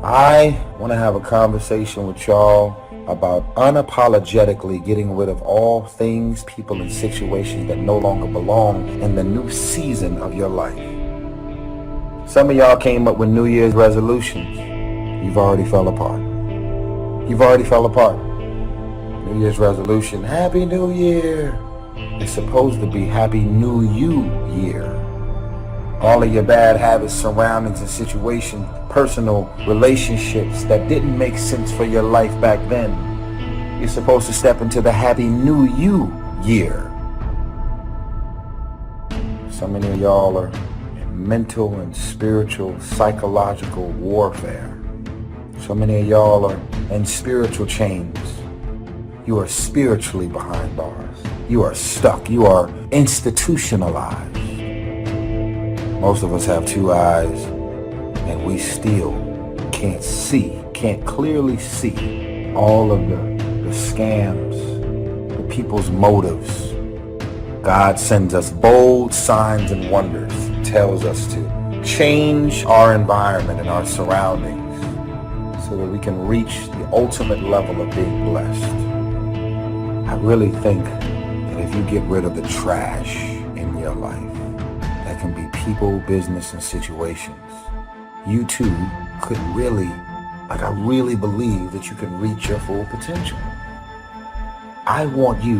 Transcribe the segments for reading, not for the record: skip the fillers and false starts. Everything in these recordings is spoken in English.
I want to have a conversation with y'all about unapologetically getting rid of all things, people, and situations that no longer belong in the new season of your life. Some of y'all came up with New Year's resolutions. You've already fell apart. New Year's resolution, Happy New Year. It's supposed to be Happy New You Year. All of your bad habits, surroundings, and situations, personal relationships that didn't make sense for your life back then. You're supposed to step into the Happy New You Year. So many of y'all are in mental and spiritual, psychological warfare. So many of y'all are in spiritual chains. You are spiritually behind bars. You are stuck. You are institutionalized. Most of us have two eyes, and we still can't clearly see all of the scams, the people's motives. God sends us bold signs and wonders, tells us to change our environment and our surroundings so that we can reach the ultimate level of being blessed. I really think that if you get rid of the trash in your life, that can be people, business, and situations, you too could really, I really believe that you can reach your full potential. I want you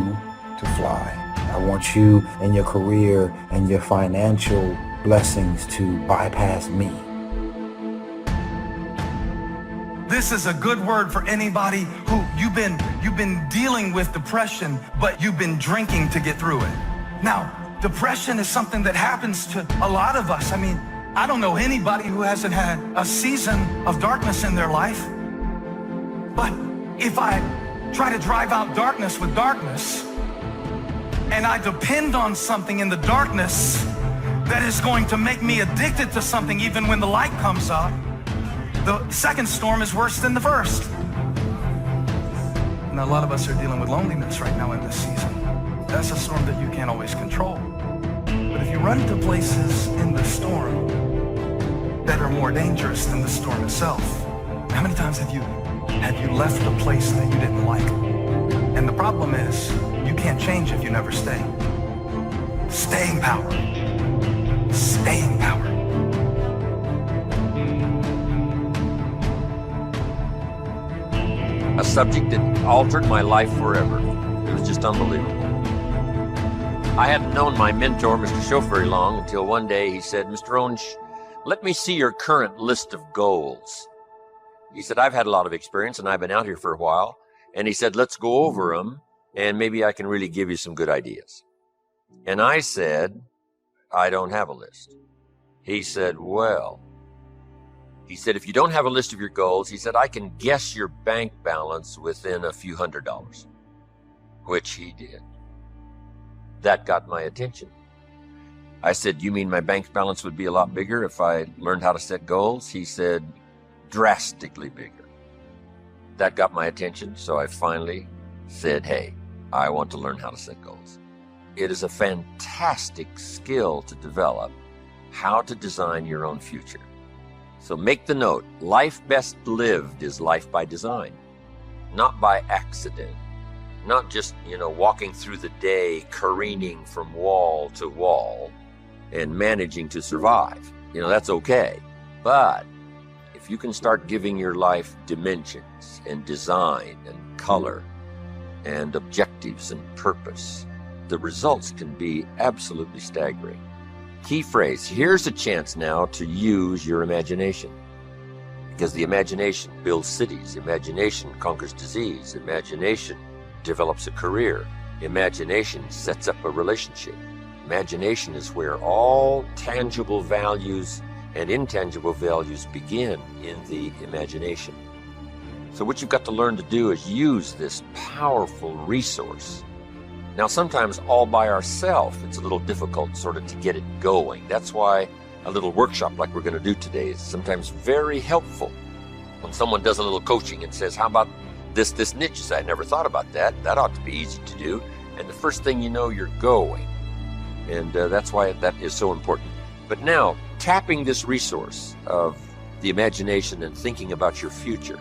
to fly. I want you and your career and your financial blessings to bypass me. This is a good word for anybody who you've been dealing with depression, but you've been drinking to get through it. Now, depression is something that happens to a lot of us. I mean, I don't know anybody who hasn't had a season of darkness in their life. But if I try to drive out darkness with darkness, and I depend on something in the darkness that is going to make me addicted to something even when the light comes up, the second storm is worse than the first. And a lot of us are dealing with loneliness right now in this season. That's a storm that you can't always control. But if you run to places in the storm that are more dangerous than the storm itself, how many times have you left a place that you didn't like? And the problem is, you can't change if you never stay. Staying power. Staying power. A subject that altered my life forever. It was just unbelievable. I hadn't known my mentor, Mr. Show, very long until one day he said, Mr. Rohn, let me see your current list of goals. He said, I've had a lot of experience and I've been out here for a while. And he said, let's go over them and maybe I can really give you some good ideas. And I said, I don't have a list. He said, well, if you don't have a list of your goals, he said, I can guess your bank balance within a few $100s, which he did. That got my attention. I said, you mean my bank balance would be a lot bigger if I learned how to set goals? He said, drastically bigger. That got my attention, so I finally said, hey, I want to learn how to set goals. It is a fantastic skill to develop, how to design your own future. So make the note, life best lived is life by design, not by accident, not just, walking through the day, careening from wall to wall and managing to survive. That's okay. But if you can start giving your life dimensions and design and color and objectives and purpose, the results can be absolutely staggering. Key phrase, here's a chance now to use your imagination. Because the imagination builds cities, imagination conquers disease, imagination develops a career, imagination sets up a relationship. Imagination is where all tangible values and intangible values begin in the imagination. So what you've got to learn to do is use this powerful resource. Now, sometimes all by ourselves, it's a little difficult sort of to get it going. That's why a little workshop like we're going to do today is sometimes very helpful. When someone does a little coaching and says, how about this niche? You say, I never thought about that. That ought to be easy to do. And the first thing you know, you're going. And that's why that is so important. But now, tapping this resource of the imagination and thinking about your future,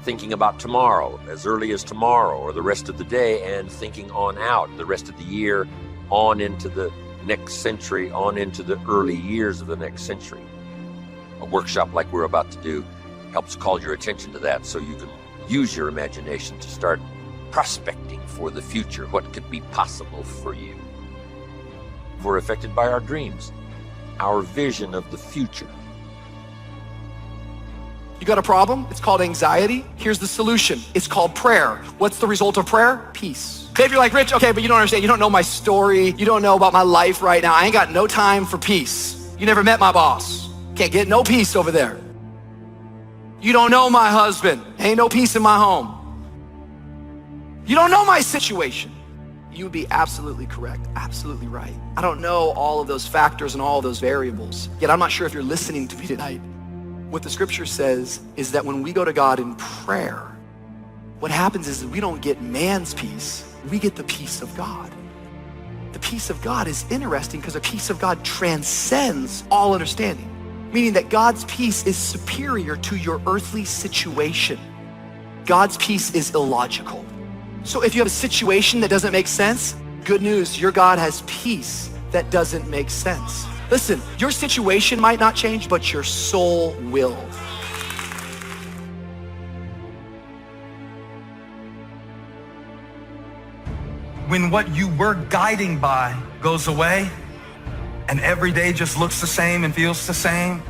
thinking about tomorrow, as early as tomorrow or the rest of the day, and thinking on out the rest of the year, on into the next century, on into the early years of the next century. A workshop like we're about to do helps call your attention to that so you can use your imagination to start prospecting for the future, what could be possible for you. We're affected by our dreams, our vision of the future. You got a problem? It's called anxiety. Here's the solution. It's called prayer. What's the result of prayer? Peace. Maybe you're like, Rich, okay, but you don't understand. You don't know my story. You don't know about my life right now. I ain't got no time for peace. You never met my boss. Can't get no peace over there. You don't know my husband. Ain't no peace in my home. You don't know my situation. You would be absolutely correct, absolutely right. I don't know all of those factors and all of those variables, yet I'm not sure if you're listening to me tonight. What the scripture says is that when we go to God in prayer, what happens is that we don't get man's peace, we get the peace of God. The peace of God is interesting because the peace of God transcends all understanding, meaning that God's peace is superior to your earthly situation. God's peace is illogical. So if you have a situation that doesn't make sense, good news, your God has peace that doesn't make sense. Listen, your situation might not change, but your soul will. When what you were guiding by goes away and every day just looks the same and feels the same,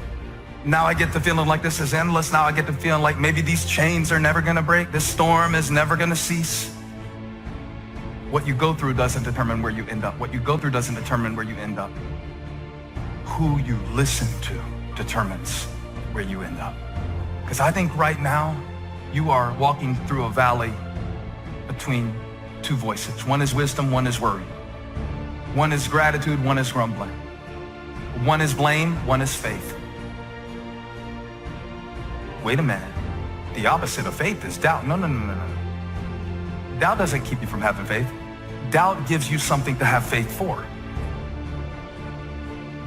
now I get the feeling like this is endless. Now I get the feeling like maybe these chains are never gonna break. This storm is never gonna cease. What you go through doesn't determine where you end up. What you go through doesn't determine where you end up. Who you listen to determines where you end up. Because I think right now you are walking through a valley between two voices. One is wisdom, one is worry. One is gratitude, one is grumbling. One is blame, one is faith. Wait a minute. The opposite of faith is doubt. No. Doubt doesn't keep you from having faith. Doubt gives you something to have faith for.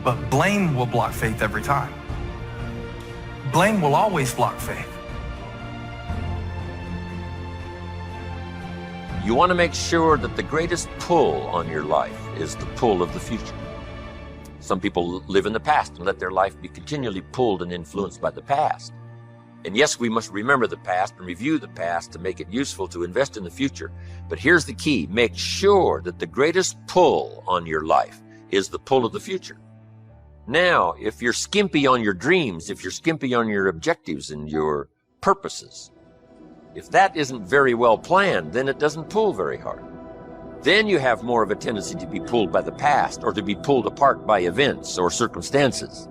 But blame will block faith every time. Blame will always block faith. You want to make sure that the greatest pull on your life is the pull of the future. Some people live in the past and let their life be continually pulled and influenced by the past. And yes, we must remember the past and review the past to make it useful to invest in the future. But here's the key. Make sure that the greatest pull on your life is the pull of the future. Now, if you're skimpy on your dreams, if you're skimpy on your objectives and your purposes, if that isn't very well planned, then it doesn't pull very hard. Then you have more of a tendency to be pulled by the past, or to be pulled apart by events or circumstances,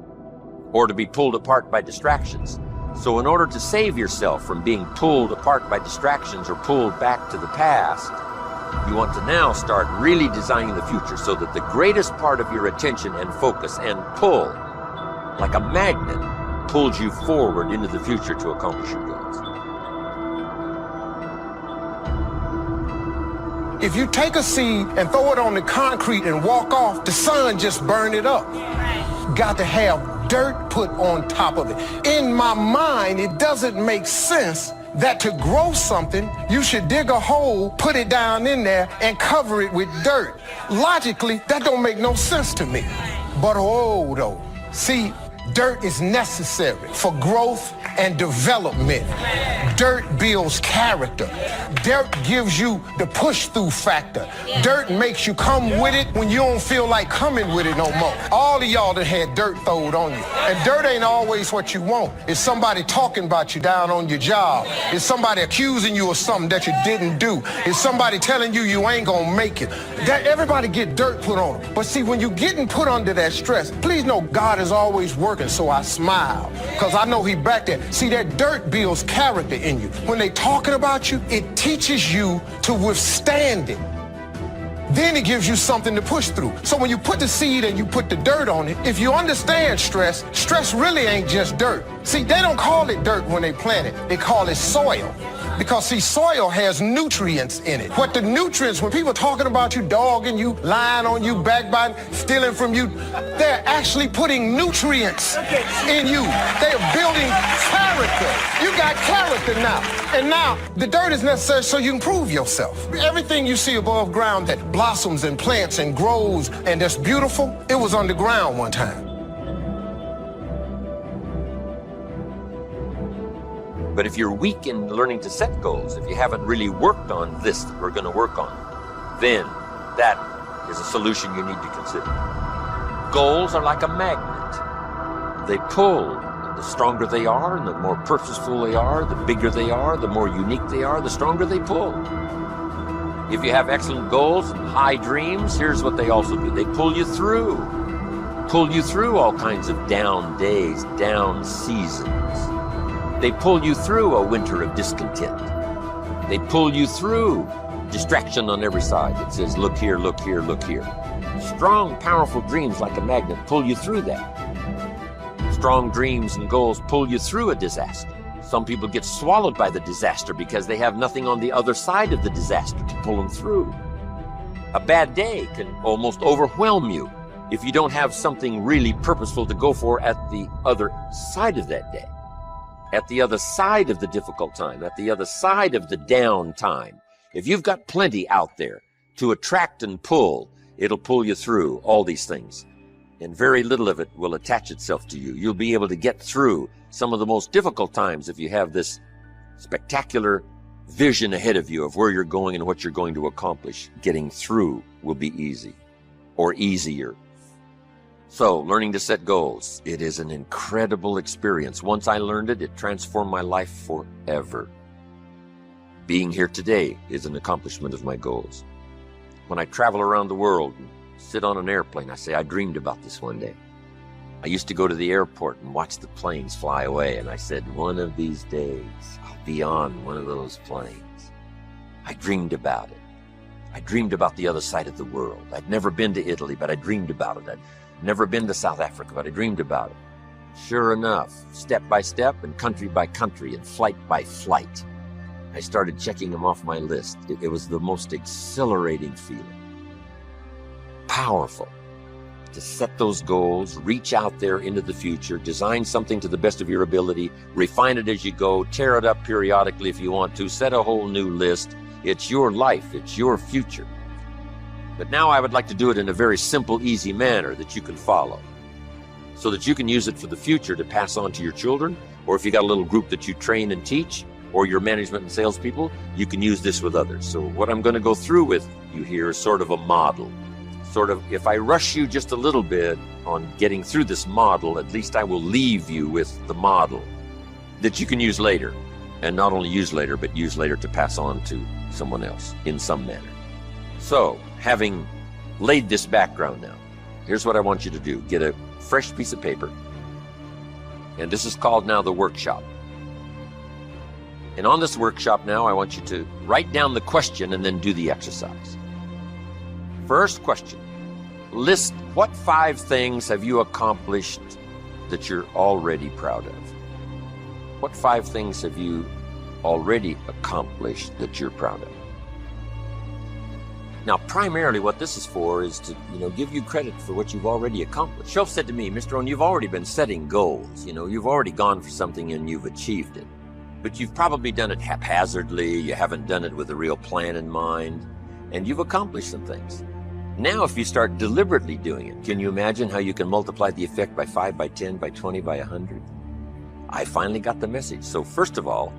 or to be pulled apart by distractions. So in order to save yourself from being pulled apart by distractions or pulled back to the past, you want to now start really designing the future so that the greatest part of your attention and focus and pull, like a magnet, pulls you forward into the future to accomplish your goals. If you take a seed and throw it on the concrete and walk off, the sun just burn it up. Got to have dirt put on top of it. In my mind, it doesn't make sense that to grow something, you should dig a hole, put it down in there, and cover it with dirt. Logically, that don't make no sense to me. But oh, though, see, dirt is necessary for growth and development. Dirt builds character. Dirt gives you the push-through factor. Dirt makes you come with it when you don't feel like coming with it no more. All of y'all that had dirt throwed on you. And dirt ain't always what you want. It's somebody talking about you down on your job. It's somebody accusing you of something that you didn't do. It's somebody telling you you ain't gonna make it. That everybody get dirt put on them. But see, when you're getting put under that stress, please know God is always working, so I smile. Because I know he back there. See, that dirt builds character in you. When they talking about you, it teaches you to withstand it. Then it gives you something to push through. So when you put the seed and you put the dirt on it, if you understand stress, stress really ain't just dirt. See, they don't call it dirt when they plant it. They call it soil. Because see, soil has nutrients in it. What the nutrients, when people talking about you, dogging you, lying on you, backbiting, stealing from you, they're actually putting nutrients in you. They're building character. You got character now. And now the dirt is necessary so you can prove yourself. Everything you see above ground that blossoms and plants and grows and that's beautiful, it was underground one time. But if you're weak in learning to set goals, if you haven't really worked on this that we're going to work on, then that is a solution you need to consider. Goals are like a magnet. They pull. The stronger they are and the more purposeful they are, the bigger they are, the more unique they are, the stronger they pull. If you have excellent goals and high dreams, here's what they also do. They pull you through all kinds of down days, down seasons. They pull you through a winter of discontent. They pull you through distraction on every side that says, look here, look here, look here. Strong, powerful dreams like a magnet pull you through that. Strong dreams and goals pull you through a disaster. Some people get swallowed by the disaster because they have nothing on the other side of the disaster to pull them through. A bad day can almost overwhelm you if you don't have something really purposeful to go for at the other side of that day. At the other side of the difficult time, at the other side of the down time. If you've got plenty out there to attract and pull, it'll pull you through all these things. And very little of it will attach itself to you. You'll be able to get through some of the most difficult times if you have this spectacular vision ahead of you of where you're going and what you're going to accomplish. Getting through will be easy or easier. So, learning to set goals, it is an incredible experience. Once I learned it, it transformed my life forever. Being here today is an accomplishment of my goals. When I travel around the world and sit on an airplane, I say, I dreamed about this one day. I used to go to the airport and watch the planes fly away, and I said, one of these days, I'll be on one of those planes. I dreamed about it. I dreamed about the other side of the world. I'd never been to Italy, but I dreamed about it. I'd never been to South Africa, but I dreamed about it. Sure enough, step by step and country by country and flight by flight, I started checking them off my list. It was the most exhilarating feeling. Powerful to set those goals, reach out there into the future, design something to the best of your ability, refine it as you go, tear it up periodically if you want to, set a whole new list. It's your life, it's your future. But now I would like to do it in a very simple, easy manner that you can follow, so that you can use it for the future to pass on to your children, or if you got a little group that you train and teach, or your management and salespeople, you can use this with others. So what I'm going to go through with you here is sort of a model. Sort of, if I rush you just a little bit on getting through this model, at least I will leave you with the model that you can use later. And not only use later, but use later to pass on to someone else in some manner. So, having laid this background now, here's what I want you to do. Get a fresh piece of paper. And this is called now the workshop. And on this workshop now, I want you to write down the question and then do the exercise. First question, list what 5 things have you accomplished that you're already proud of? What 5 things have you already accomplished that you're proud of? Now, primarily what this is for is to, give you credit for what you've already accomplished. Shoaff said to me, Mr. Rohn, you've already been setting goals. You've already gone for something and you've achieved it. But you've probably done it haphazardly. You haven't done it with a real plan in mind. And you've accomplished some things. Now, if you start deliberately doing it, can you imagine how you can multiply the effect by 5, by 10, by 20, by 100? I finally got the message. So first of all,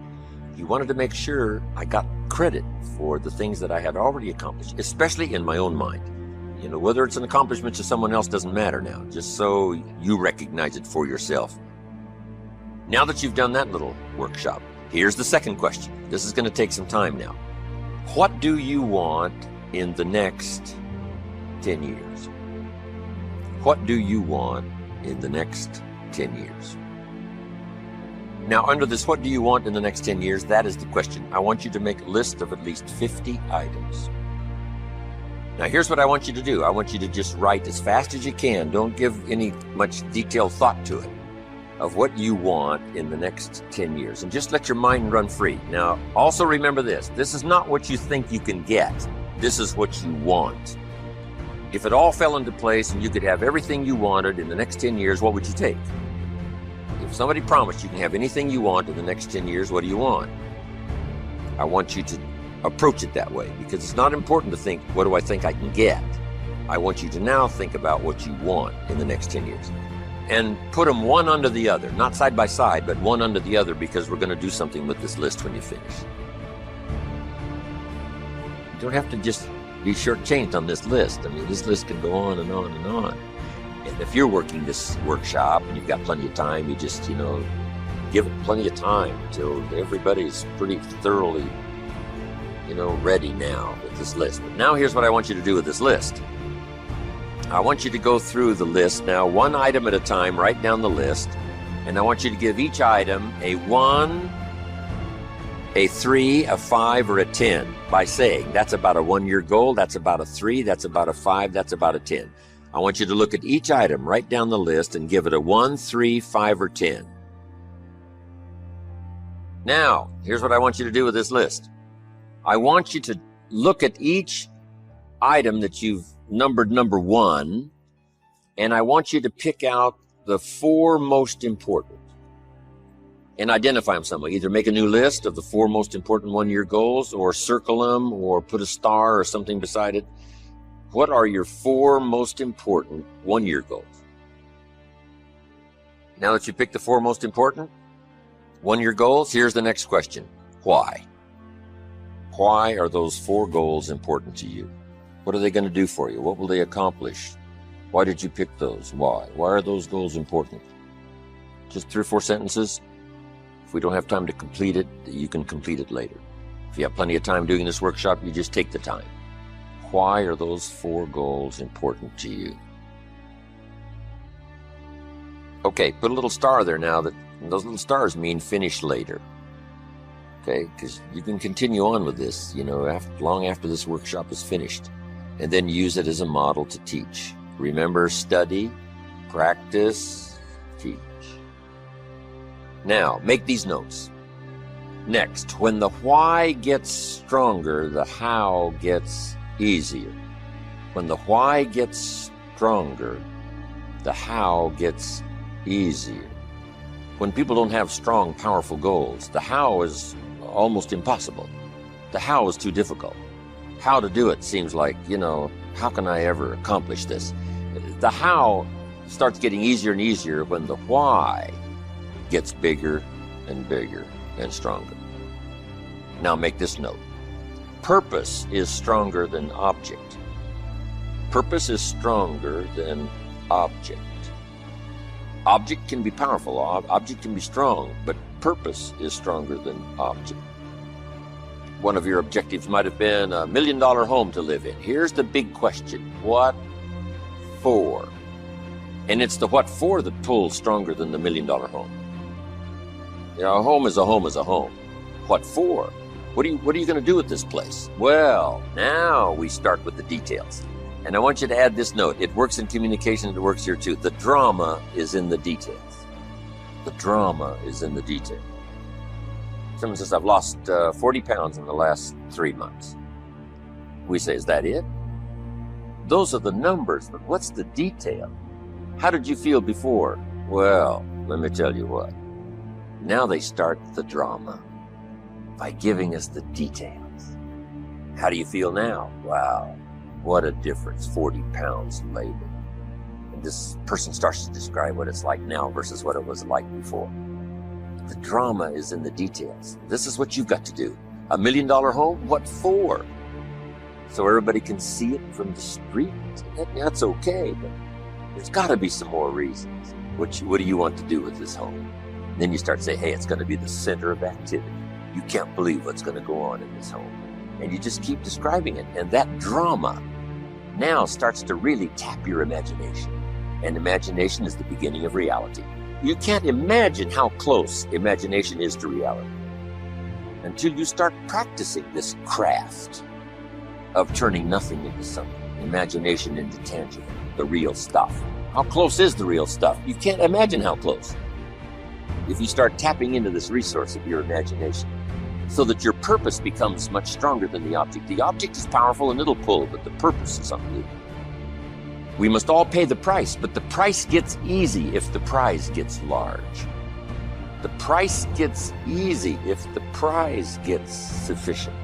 he wanted to make sure I got credit for the things that I had already accomplished, especially in my own mind. Whether it's an accomplishment to someone else doesn't matter now, just so you recognize it for yourself. Now that you've done that little workshop, here's the second question. This is going to take some time now. What do you want in the next 10 years? What do you want in the next 10 years? Now, under this, what do you want in the next 10 years? That is the question. I want you to make a list of at least 50 items. Now, here's what I want you to do. I want you to just write as fast as you can. Don't give any much detailed thought to it. of what you want in the next 10 years, and just let your mind run free. Now, also remember this. This is not what you think you can get. This is what you want. If it all fell into place and you could have everything you wanted in the next 10 years, what would you take? If somebody promised you can have anything you want in the next 10 years, what do you want? I want you to approach it that way, because it's not important to think, what do I think I can get? I want you to now think about what you want in the next 10 years. And put them one under the other, not side by side, but one under the other, because we're going to do something with this list when you finish. You don't have to just be shortchanged on this list. I mean, this list can go on and on and on. And if you're working this workshop and you've got plenty of time, you just, give it plenty of time until everybody's pretty thoroughly, ready now with this list. But now here's what I want you to do with this list. I want you to go through the list now, one item at a time, write down the list, and I want you to give each item a 1, a 3, a 5, or a 10 by saying, that's about a 1-year goal, that's about a 3, that's about a 5, that's about a 10. I want you to look at each item, write down the list, and give it a 1, 3, 5, or 10. Now, here's what I want you to do with this list. I want you to look at each item that you've numbered number 1, and I want you to pick out the 4 most important and identify them some way. Either make a new list of the 4 most important 1-year goals, or circle them, or put a star or something beside it. What are your 4 most important 1-year goals? Now that you picked the 4 most important 1-year goals, here's the next question. Why? Why are those 4 goals important to you? What are they going to do for you? What will they accomplish? Why did you pick those? Why? Why are those goals important? Just 3 or 4 sentences. If we don't have time to complete it, you can complete it later. If you have plenty of time doing this workshop, you just take the time. Why are those 4 goals important to you? Okay, put a little star there now. Those little stars mean finish later. Okay, because you can continue on with this, long after this workshop is finished, and then use it as a model to teach. Remember, study, practice, teach. Now, make these notes. Next, when the why gets stronger, the how gets easier. When the why gets stronger, the how gets easier. When people don't have strong, powerful goals, the how is almost impossible. The how is too difficult. How to do it seems like, how can I ever accomplish this? The how starts getting easier and easier when the why gets bigger and bigger and stronger. Now make this note. Purpose is stronger than object. Purpose is stronger than object. Object can be powerful, object can be strong, but purpose is stronger than object. One of your objectives might have been $1 million home to live in. Here's the big question. What for? And it's the what for that pulls stronger than the $1 million home. A home is a home is a home. What for? What are you going to do with this place? Well, now we start with the details. And I want you to add this note. It works in communication, it works here too. The drama is in the details. The drama is in the detail. Someone says, I've lost 40 pounds in the last 3 months. We say, is that it? Those are the numbers, but what's the detail? How did you feel before? Well, let me tell you what. Now they start the drama by giving us the details. How do you feel now? Wow, what a difference, 40 pounds later. And this person starts to describe what it's like now versus what it was like before. The drama is in the details. This is what you've got to do. $1 million home? What for? So everybody can see it from the street? That's okay, but there's got to be some more reasons. What do you want to do with this home? And then you start saying, hey, it's going to be the center of activity. You can't believe what's going to go on in this home. And you just keep describing it. And that drama now starts to really tap your imagination. And imagination is the beginning of reality. You can't imagine how close imagination is to reality until you start practicing this craft of turning nothing into something, imagination into tangible, the real stuff. How close is the real stuff? You can't imagine how close. if you start tapping into this resource of your imagination, so that your purpose becomes much stronger than the object. The object is powerful and it'll pull, but the purpose is unbelievable. We must all pay the price, but the price gets easy if the prize gets large. The price gets easy if the prize gets sufficient.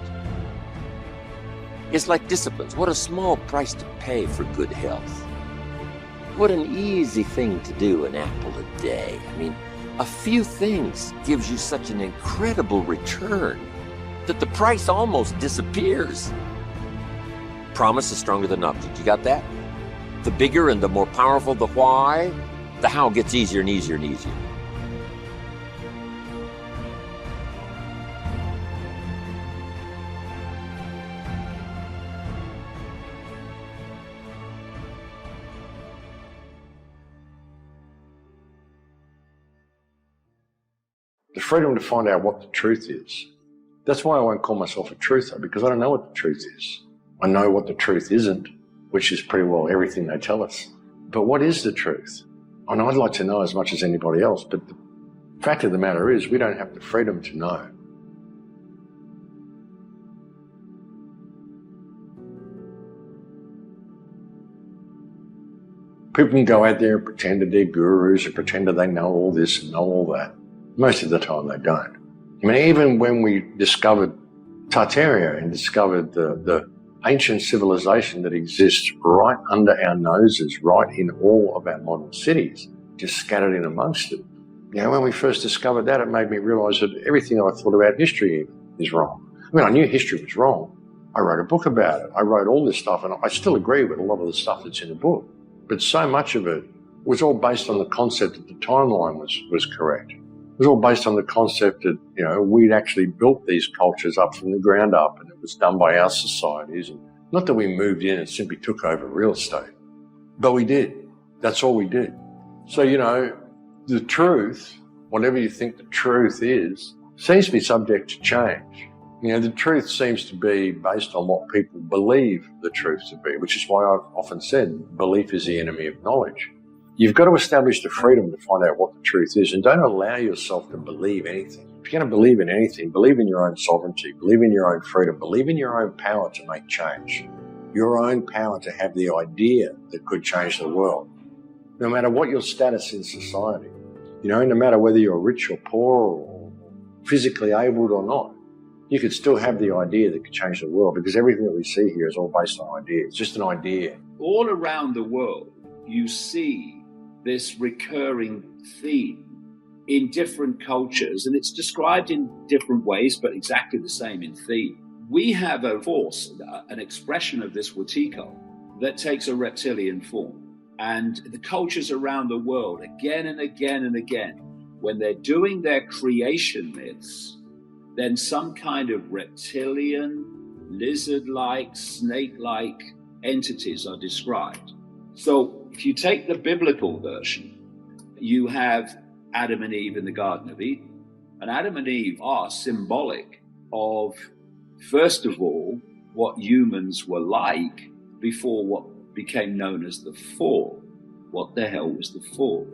It's like disciplines. What a small price to pay for good health. What an easy thing to do, an apple a day. I mean, a few things gives you such an incredible return that the price almost disappears. Promise is stronger than object. You got that? The bigger and the more powerful the why, the how gets easier and easier and easier. The freedom to find out what the truth is. That's why I won't call myself a truther, because I don't know what the truth is. I know what the truth isn't, which is pretty well everything they tell us. But what is the truth? And I'd like to know as much as anybody else, but the fact of the matter is we don't have the freedom to know. People can go out there and pretend that they're gurus and pretend that they know all this and know all that. Most of the time they don't. I mean, even when we discovered Tartaria and discovered the ancient civilization that exists right under our noses, right in all of our modern cities, just scattered in amongst it. You know, when we first discovered that, it made me realise that everything I thought about history is wrong. I mean, I knew history was wrong. I wrote a book about it. I wrote all this stuff, and I still agree with a lot of the stuff that's in the book. But so much of it was all based on the concept that the timeline was correct. It was all based on the concept that, you know, we'd actually built these cultures up from the ground up, and it was done by our societies. And not that we moved in and simply took over real estate, but we did. That's all we did. So, you know, the truth, whatever you think the truth is, seems to be subject to change. You know, the truth seems to be based on what people believe the truth to be, which is why I've often said belief is the enemy of knowledge. You've got to establish the freedom to find out what the truth is, and don't allow yourself to believe anything. If you're going to believe in anything, believe in your own sovereignty, believe in your own freedom, believe in your own power to make change, your own power to have the idea that could change the world. No matter what your status in society, you know, no matter whether you're rich or poor or physically able or not, you could still have the idea that could change the world, because everything that we see here is all based on ideas. It's just an idea. All around the world, you see this recurring theme in different cultures, and it's described in different ways, but exactly the same in theme. We have a force, an expression of this Wetiko that takes a reptilian form. And the cultures around the world, again and again and again, when they're doing their creation myths, then some kind of reptilian, lizard-like, snake-like entities are described. So if you take the biblical version, you have Adam and Eve in the Garden of Eden. And Adam and Eve are symbolic of, first of all, what humans were like before what became known as the fall. What the hell was the fall?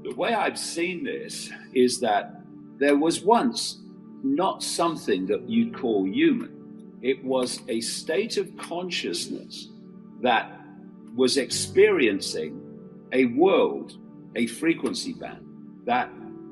The way I've seen this is that there was once not something that you'd call human. It was a state of consciousness that was experiencing a world, a frequency band that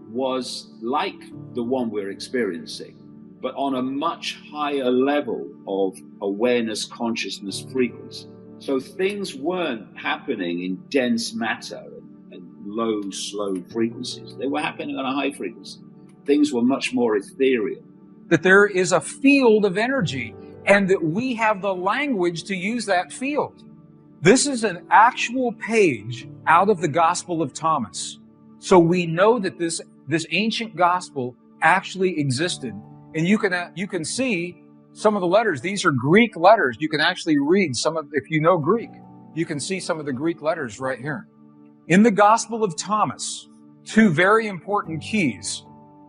was like the one we're experiencing, but on a much higher level of awareness, consciousness, frequency. So things weren't happening in dense matter and low, slow frequencies. They were happening on a high frequency. Things were much more ethereal. That there is a field of energy, and that we have the language to use that field. This is an actual page out of the Gospel of Thomas. So we know that this ancient gospel actually existed. And you can see some of the letters. These are Greek letters. You can actually read some of, if you know Greek, you can see some of the Greek letters right here. In the Gospel of Thomas, two very important keys.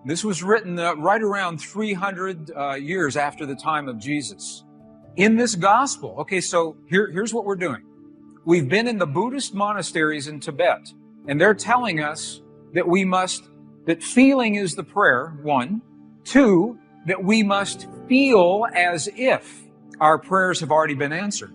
This was written right around 300 years after the time of Jesus. In this gospel, okay, so here's what we're doing. We've been in the Buddhist monasteries in Tibet, and they're telling us that we must that feeling is the prayer, 1. 2, that we must feel as if our prayers have already been answered.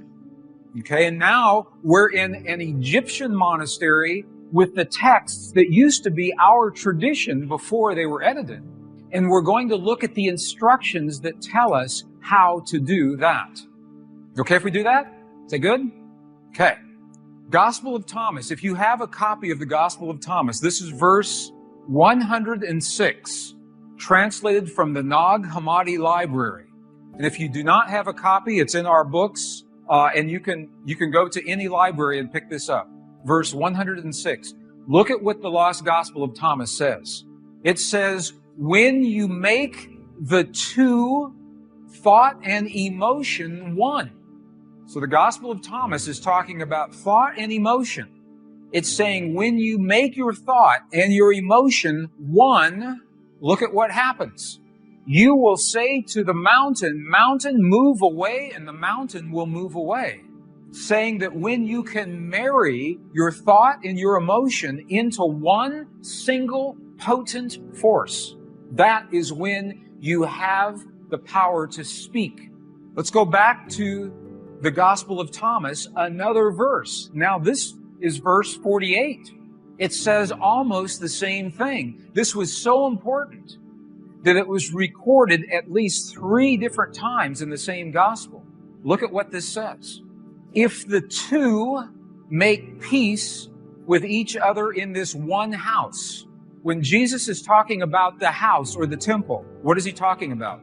Okay, and now we're in an Egyptian monastery with the texts that used to be our tradition before they were edited. And we're going to look at the instructions that tell us how to do that. Okay if we do that? Is that good? Okay. Gospel of Thomas. If you have a copy of the Gospel of Thomas, this is verse 106, translated from the Nag Hammadi Library. And if you do not have a copy, it's in our books, and you can go to any library and pick this up. Verse 106. Look at what the Lost Gospel of Thomas says. It says, when you make the two, thought and emotion, one. So the Gospel of Thomas is talking about thought and emotion. It's saying when you make your thought and your emotion one, look at what happens. You will say to the mountain, mountain, move away, and the mountain will move away. Saying that when you can marry your thought and your emotion into one single potent force, that is when you have the power to speak. Let's go back to the Gospel of Thomas, another verse. Now this is verse 48. It says almost the same thing. This was so important that it was recorded at least 3 different times in the same gospel. Look at what this says. If the two make peace with each other in this one house. When Jesus is talking about the house or the temple, what is he talking about?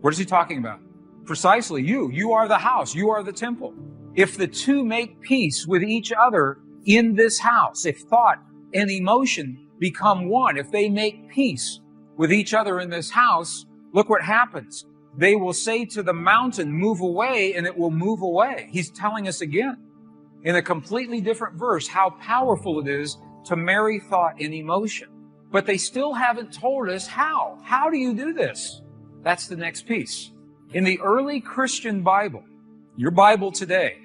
What is he talking about? Precisely you. You are the house. You are the temple. If the two make peace with each other in this house, if thought and emotion become one, if they make peace with each other in this house, look what happens. They will say to the mountain, move away, and it will move away. He's telling us again in a completely different verse how powerful it is to marry thought and emotion. But they still haven't told us how. How do you do this? That's the next piece. In the early Christian Bible, your Bible today,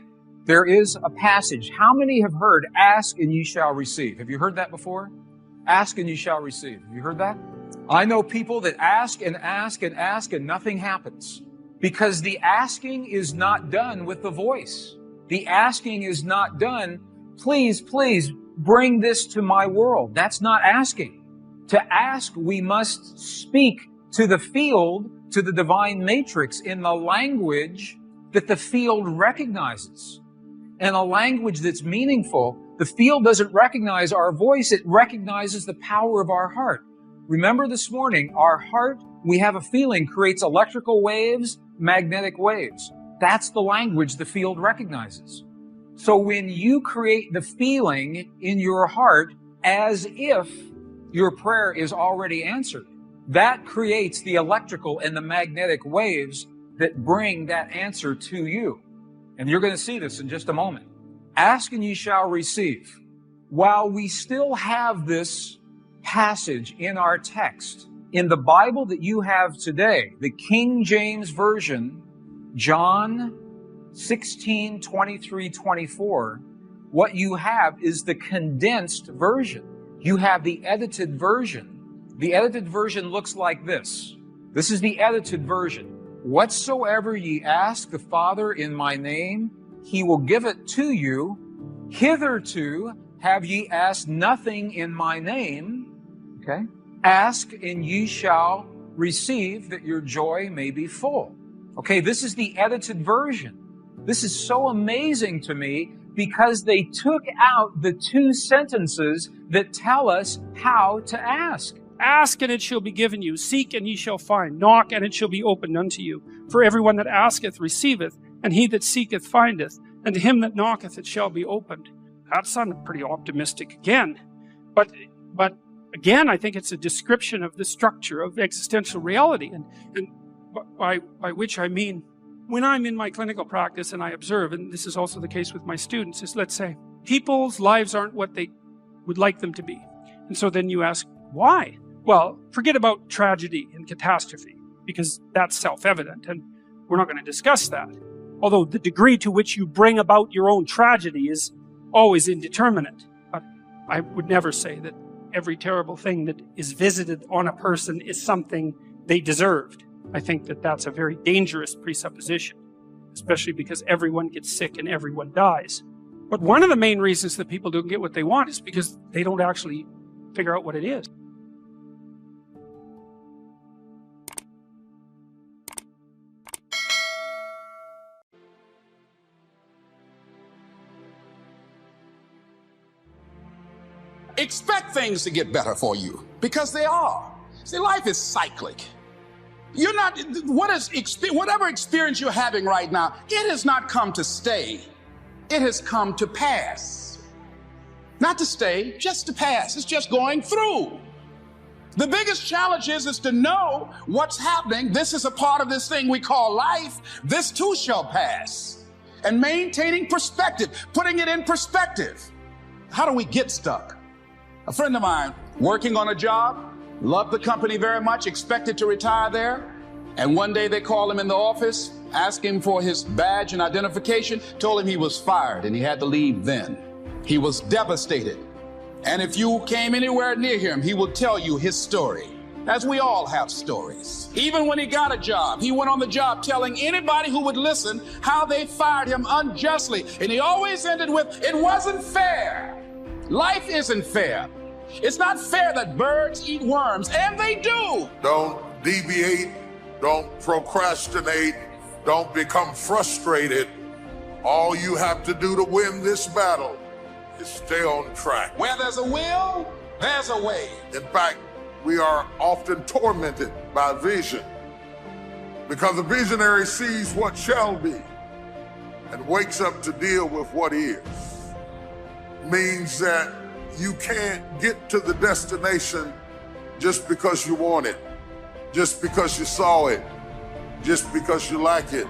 there is a passage. How many have heard, ask and ye shall receive? Have you heard that before? Ask and ye shall receive. Have you heard that? I know people that ask and ask and ask and nothing happens. Because the asking is not done with the voice. The asking is not done, please, please bring this to my world. That's not asking. To ask, we must speak to the field, to the divine matrix in the language that the field recognizes. And a language that's meaningful. The field doesn't recognize our voice, it recognizes the power of our heart. Remember this morning, our heart, we have a feeling, creates electrical waves, magnetic waves. That's the language the field recognizes. So when you create the feeling in your heart as if your prayer is already answered, that creates the electrical and the magnetic waves that bring that answer to you. And you're going to see this in just a moment. Ask and ye shall receive. While we still have this passage in our text, in the Bible that you have today, the King James Version, John 16, 23, 24, what you have is the condensed version. You have the edited version. The edited version looks like this. This is the edited version. Whatsoever ye ask the Father in my name, he will give it to you. Hitherto have ye asked nothing in my name. Okay? Ask and ye shall receive, that your joy may be full. Okay, this is the edited version. This is so amazing to me because they took out the 2 sentences that tell us how to ask. Ask and it shall be given you. Seek and ye shall find. Knock and it shall be opened unto you. For everyone that asketh receiveth, and he that seeketh findeth, and to him that knocketh it shall be opened. That sounded pretty optimistic again. But again, I think it's a description of the structure of existential reality. And by which I mean, when I'm in my clinical practice and I observe, and this is also the case with my students, is let's say, people's lives aren't what they would like them to be. And so then you ask, why? Well, forget about tragedy and catastrophe, because that's self-evident, and we're not going to discuss that. Although the degree to which you bring about your own tragedy is always indeterminate. But I would never say that every terrible thing that is visited on a person is something they deserved. I think that that's a very dangerous presupposition, especially because everyone gets sick and everyone dies. But one of the main reasons that people don't get what they want is because they don't actually figure out what it is. Expect things to get better for you, because they are. See, life is cyclic. You're not, whatever experience you're having right now, it has not come to stay. It has come to pass. Not to stay, just to pass. It's just going through. The biggest challenge is to know what's happening. This is a part of this thing we call life. This too shall pass. And maintaining perspective, putting it in perspective. How do we get stuck? A friend of mine working on a job, loved the company very much, expected to retire there. And one day they called him in the office, asked him for his badge and identification, told him he was fired and he had to leave then. He was devastated. And if you came anywhere near him, he would tell you his story. As we all have stories. Even when he got a job, he went on the job telling anybody who would listen how they fired him unjustly. And he always ended with, it wasn't fair. Life isn't fair. It's not fair that birds eat worms, and they do. Don't deviate, don't procrastinate, don't become frustrated. All you have to do to win this battle is stay on track. Where there's a will, there's a way. In fact, we are often tormented by vision because a visionary sees what shall be and wakes up to deal with what is. Means that you can't get to the destination just because you want it, just because you saw it, just because you like it,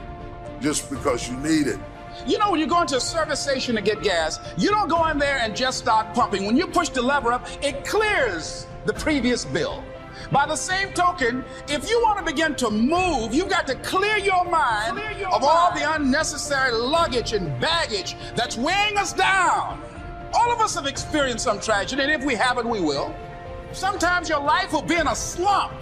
just because you need it. You know, when you go into a service station to get gas, you don't go in there and just start pumping. When you push the lever up, it clears the previous bill. By the same token, if you want to begin to move, you've got to clear your mind of all the unnecessary luggage and baggage that's weighing us down. All of us have experienced some tragedy, and if we haven't, we will. Sometimes your life will be in a slump,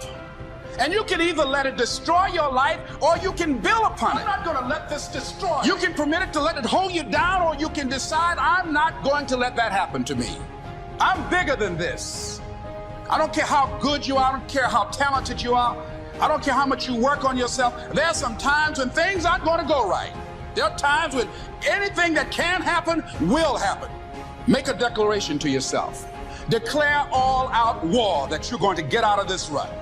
and you can either let it destroy your life, or you can build upon it. I'm not going to let this destroy. You can permit it to let it hold you down, or you can decide, I'm not going to let that happen to me. I'm bigger than this. I don't care how good you are. I don't care how talented you are. I don't care how much you work on yourself. There are some times when things aren't going to go right. There are times when anything that can happen will happen. Make a declaration to yourself. Declare all-out war that you're going to get out of this rut.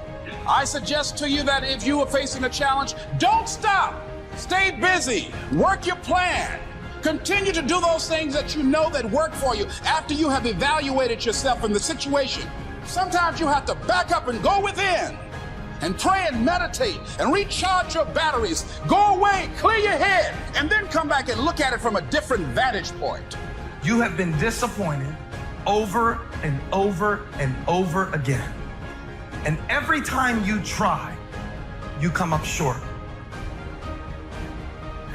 I suggest to you that if you are facing a challenge, don't stop. Stay busy. Work your plan. Continue to do those things that you know that work for you after you have evaluated yourself in the situation. Sometimes you have to back up and go within and pray and meditate and recharge your batteries. Go away, clear your head, and then come back and look at it from a different vantage point. You have been disappointed over and over and over again. And every time you try, you come up short.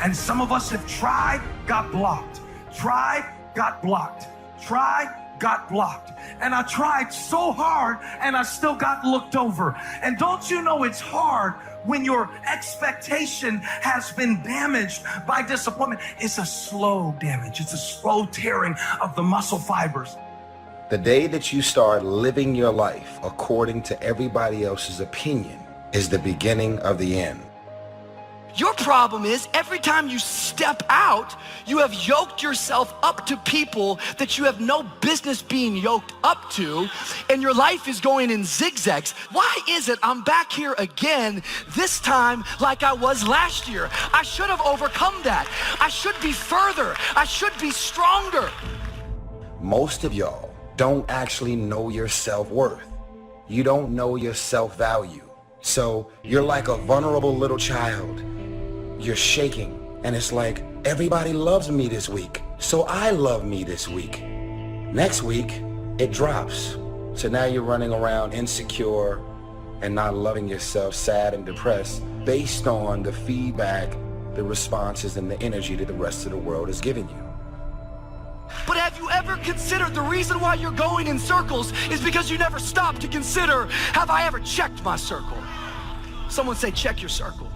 And some of us have tried, got blocked. Tried, got blocked. Tried, got blocked. And I tried so hard and I still got looked over. And don't you know it's hard when your expectation has been damaged by disappointment? It's a slow damage. It's a slow tearing of the muscle fibers. The day that you start living your life according to everybody else's opinion is the beginning of the end. Your problem is every time you step out, you have yoked yourself up to people that you have no business being yoked up to, and your life is going in zigzags. Why is it I'm back here again, this time like I was last year? I should have overcome that. I should be further. I should be stronger. Most of y'all don't actually know your self-worth. You don't know your self-value. So you're like a vulnerable little child. You're shaking, and it's like, everybody loves me this week, so I love me this week. Next week, it drops. So now you're running around insecure and not loving yourself, sad and depressed, based on the feedback, the responses, and the energy that the rest of the world is giving you. But have you ever considered the reason why you're going in circles is because you never stopped to consider, have I ever checked my circle? Someone say, check your circle.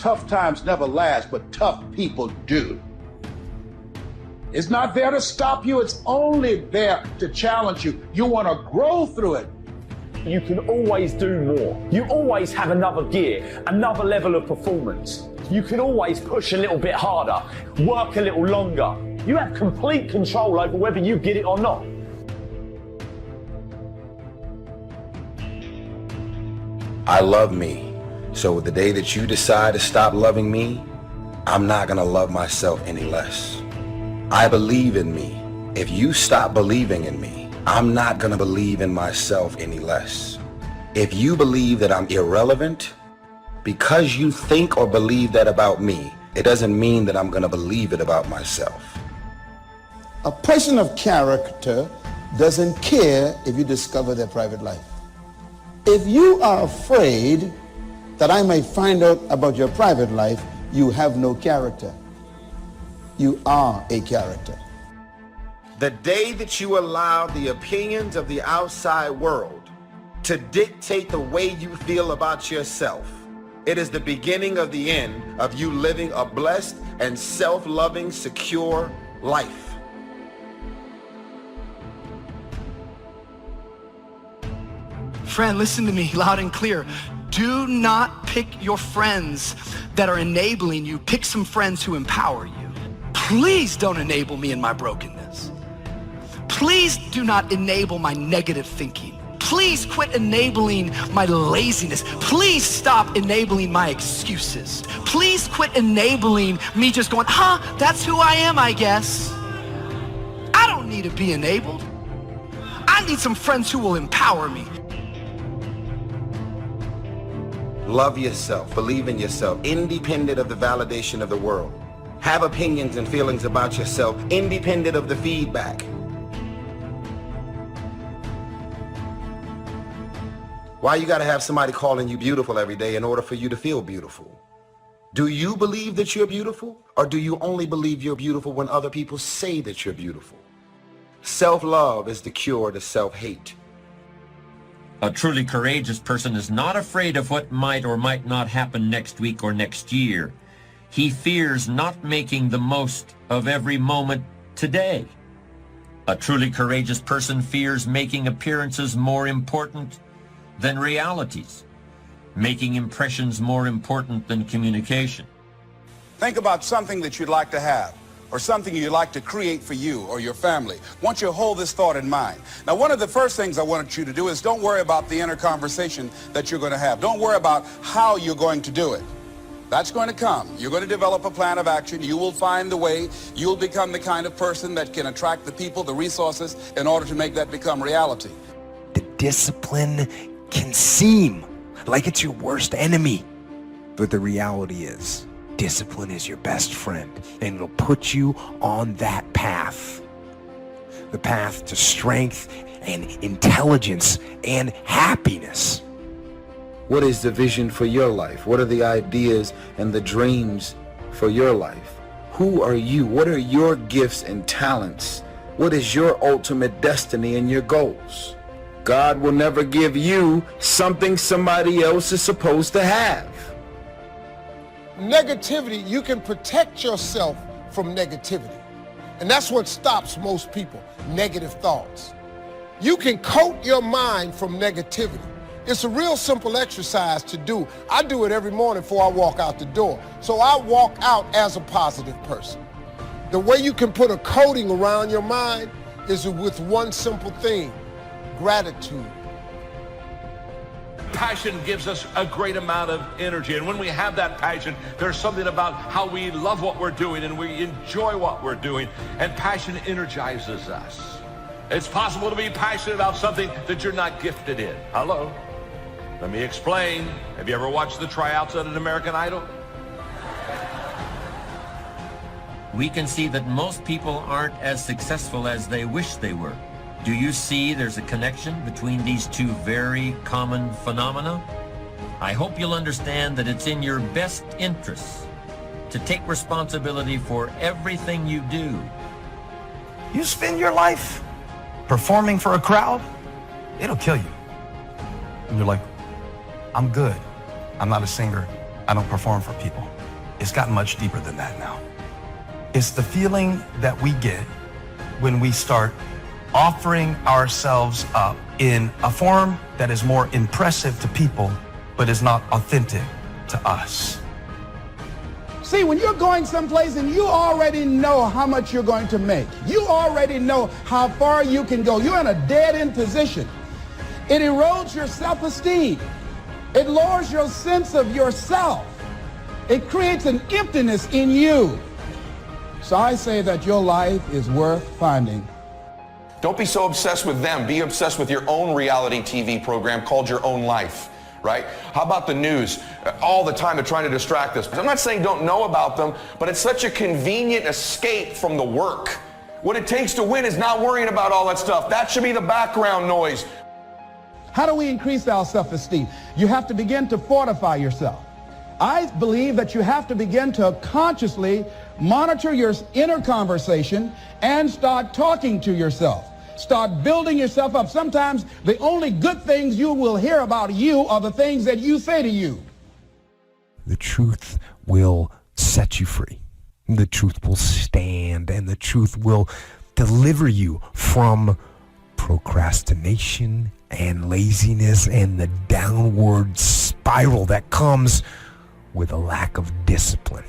Tough times never last, but tough people do. It's not there to stop you. It's only there to challenge you. You want to grow through it. You can always do more. You always have another gear, another level of performance. You can always push a little bit harder, work a little longer. You have complete control over whether you get it or not. I love me. So the day that you decide to stop loving me, I'm not gonna love myself any less. I believe in me. If you stop believing in me, I'm not gonna believe in myself any less. If you believe that I'm irrelevant, because you think or believe that about me, it doesn't mean that I'm gonna believe it about myself. A person of character doesn't care if you discover their private life. If you are afraid that I may find out about your private life, you have no character. You are a character. The day that you allow the opinions of the outside world to dictate the way you feel about yourself, it is the beginning of the end of you living a blessed and self-loving, secure life. Friend, listen to me loud and clear. Do not pick your friends that are enabling you. Pick some friends who empower you. Please don't enable me in my brokenness. Please do not enable my negative thinking. Please quit enabling my laziness. Please stop enabling my excuses. Please quit enabling me just going, that's who I am, I guess. I don't need to be enabled. I need some friends who will empower me. Love yourself, believe in yourself, independent of the validation of the world. Have opinions and feelings about yourself, independent of the feedback. Why you gotta have somebody calling you beautiful every day in order for you to feel beautiful? Do you believe that you're beautiful, or do you only believe you're beautiful when other people say that you're beautiful? Self-love is the cure to self-hate. A truly courageous person is not afraid of what might or might not happen next week or next year. He fears not making the most of every moment today. A truly courageous person fears making appearances more important than realities, making impressions more important than communication. Think about something that you'd like to have, or something you'd like to create for you or your family. I want you to hold this thought in mind. Now, one of the first things I want you to do is don't worry about the inner conversation that you're going to have. Don't worry about how you're going to do it. That's going to come. You're going to develop a plan of action. You will find the way. You'll become the kind of person that can attract the people, the resources, in order to make that become reality. The discipline can seem like it's your worst enemy, but the reality is, discipline is your best friend, and it'll put you on that path. The path to strength and intelligence and happiness. What is the vision for your life? What are the ideas and the dreams for your life? Who are you? What are your gifts and talents? What is your ultimate destiny and your goals? God will never give you something somebody else is supposed to have. Negativity, you can protect yourself from negativity. And that's what stops most people, negative thoughts. You can coat your mind from negativity. It's a real simple exercise to do. I do it every morning before I walk out the door. So I walk out as a positive person. The way you can put a coating around your mind is with one simple thing: gratitude. Passion gives us a great amount of energy, and when we have that passion, there's something about how we love what we're doing and we enjoy what we're doing, and passion energizes us. It's possible to be passionate about something that you're not gifted in. Hello? Let me explain. Have you ever watched the tryouts at an American Idol? We can see that most people aren't as successful as they wish they were. Do you see there's a connection between these two very common phenomena? I hope you'll understand that it's in your best interests to take responsibility for everything you do. You spend your life performing for a crowd, it'll kill you. And you're like, I'm good. I'm not a singer. I don't perform for people. It's gotten much deeper than that now. It's the feeling that we get when we start offering ourselves up in a form that is more impressive to people, but is not authentic to us. See, when you're going someplace and you already know how much you're going to make, you already know how far you can go, you're in a dead-end position. It erodes your self-esteem. It lowers your sense of yourself. It creates an emptiness in you. So I say that your life is worth finding. Don't be so obsessed with them. Be obsessed with your own reality TV program called Your Own Life, right? How about the news? All the time they're trying to distract us. I'm not saying don't know about them, but it's such a convenient escape from the work. What it takes to win is not worrying about all that stuff. That should be the background noise. How do we increase our self-esteem? You have to begin to fortify yourself. I believe that you have to begin to consciously monitor your inner conversation and start talking to yourself. Start building yourself up. Sometimes the only good things you will hear about you are the things that you say to you. The truth will set you free. The truth will stand, and the truth will deliver you from procrastination and laziness and the downward spiral that comes with a lack of discipline.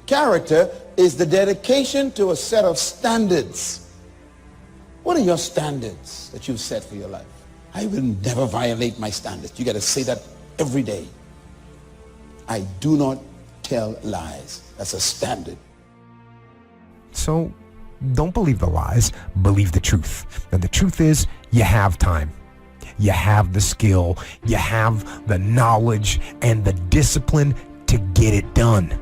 Character is the dedication to a set of standards. What are your standards that you've set for your life? I will never violate my standards. You got to say that every day. I do not tell lies. That's a standard. So don't believe the lies, believe the truth. And the truth is, you have time. You have the skill, you have the knowledge and the discipline to get it done.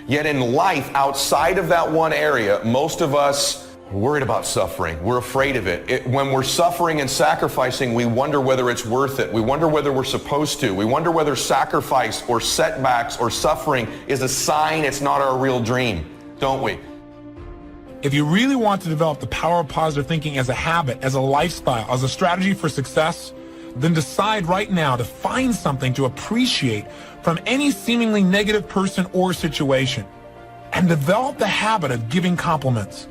Yet in life, outside of that one area, most of us are worried about suffering. We're afraid of it. When we're suffering and sacrificing, we wonder whether it's worth it. We wonder whether we're supposed to. We wonder whether sacrifice or setbacks or suffering is a sign it's not our real dream, don't we? If you really want to develop the power of positive thinking as a habit, as a lifestyle, as a strategy for success, then decide right now to find something to appreciate from any seemingly negative person or situation, and develop the habit of giving compliments.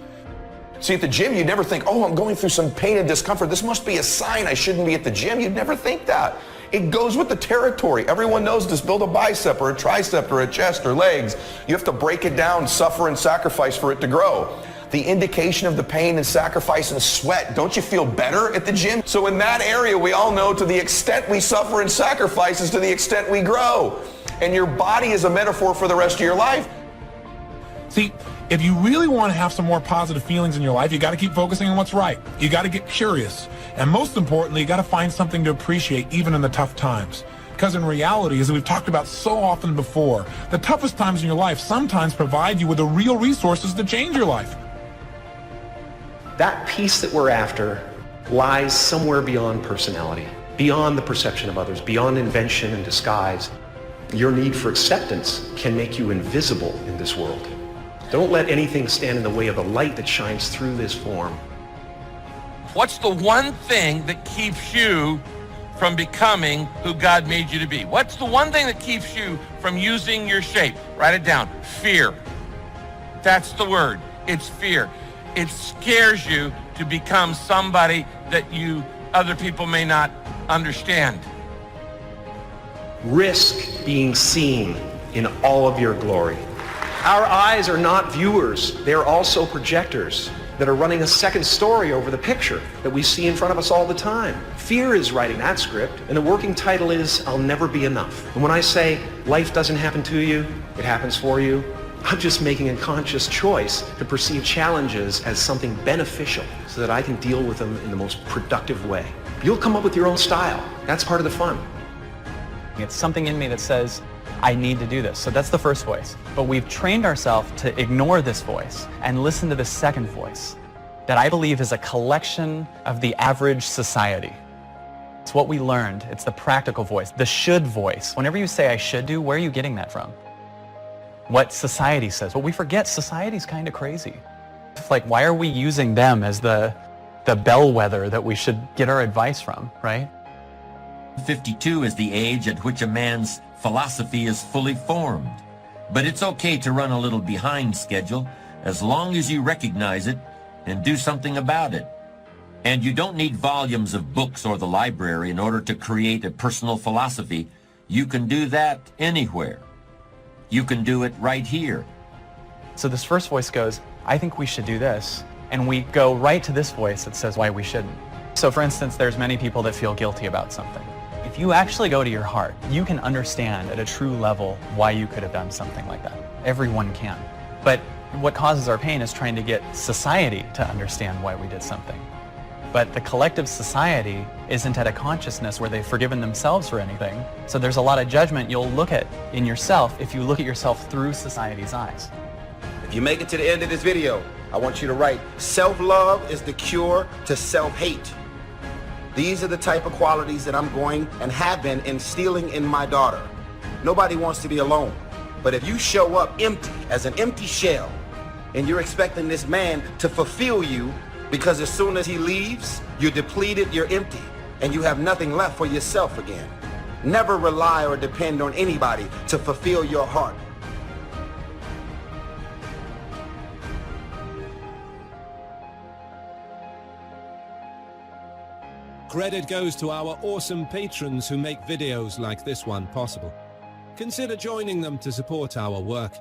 See, at the gym, you'd never think, oh, I'm going through some pain and discomfort. This must be a sign I shouldn't be at the gym. You'd never think that. It goes with the territory. Everyone knows to build a bicep or a tricep or a chest or legs, you have to break it down, suffer and sacrifice for it to grow. The indication of the pain and sacrifice and sweat. Don't you feel better at the gym? So in that area, we all know to the extent we suffer and sacrifice is to the extent we grow. And your body is a metaphor for the rest of your life. See, if you really want to have some more positive feelings in your life, you got to keep focusing on what's right. You got to get curious. And most importantly, you got to find something to appreciate even in the tough times. Because in reality, as we've talked about so often before, the toughest times in your life sometimes provide you with the real resources to change your life. That peace that we're after lies somewhere beyond personality, beyond the perception of others, beyond invention and disguise. Your need for acceptance can make you invisible in this world. Don't let anything stand in the way of the light that shines through this form. What's the one thing that keeps you from becoming who God made you to be? What's the one thing that keeps you from using your shape? Write it down. Fear. That's the word. It's fear. It scares you to become somebody that other people may not understand. Risk being seen in all of your glory. Our eyes are not viewers. They're also projectors that are running a second story over the picture that we see in front of us all the time. Fear is writing that script, and the working title is, I'll Never Be Enough. And when I say life doesn't happen to you, it happens for you, I'm just making a conscious choice to perceive challenges as something beneficial so that I can deal with them in the most productive way. You'll come up with your own style. That's part of the fun. It's something in me that says, I need to do this. So that's the first voice. But we've trained ourselves to ignore this voice and listen to the second voice that I believe is a collection of the average society. It's what we learned. It's the practical voice, the should voice. Whenever you say I should do, where are you getting that from? What society says. Well, we forget society's kind of crazy. It's like, why are we using them as the bellwether that we should get our advice from, right? 52 is the age at which a man's philosophy is fully formed. But it's okay to run a little behind schedule as long as you recognize it and do something about it. And you don't need volumes of books or the library in order to create a personal philosophy. You can do that anywhere. You can do it right here. So this first voice goes, I think we should do this. And we go right to this voice that says why we shouldn't. So for instance, there's many people that feel guilty about something. If you actually go to your heart, you can understand at a true level why you could have done something like that. Everyone can. But what causes our pain is trying to get society to understand why we did something. But the collective society isn't at a consciousness where they've forgiven themselves for anything. So there's a lot of judgment you'll look at in yourself if you look at yourself through society's eyes. If you make it to the end of this video, I want you to write, self-love is the cure to self-hate. These are the type of qualities that I'm going and have been instilling in my daughter. Nobody wants to be alone. But if you show up empty, as an empty shell, and you're expecting this man to fulfill you, because as soon as he leaves, you're depleted, you're empty, and you have nothing left for yourself again. Never rely or depend on anybody to fulfill your heart. Credit goes to our awesome patrons who make videos like this one possible. Consider joining them to support our work.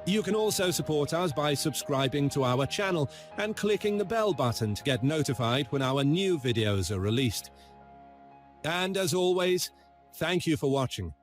You can also support us by subscribing to our channel and clicking the bell button to get notified when our new videos are released. And as always, thank you for watching.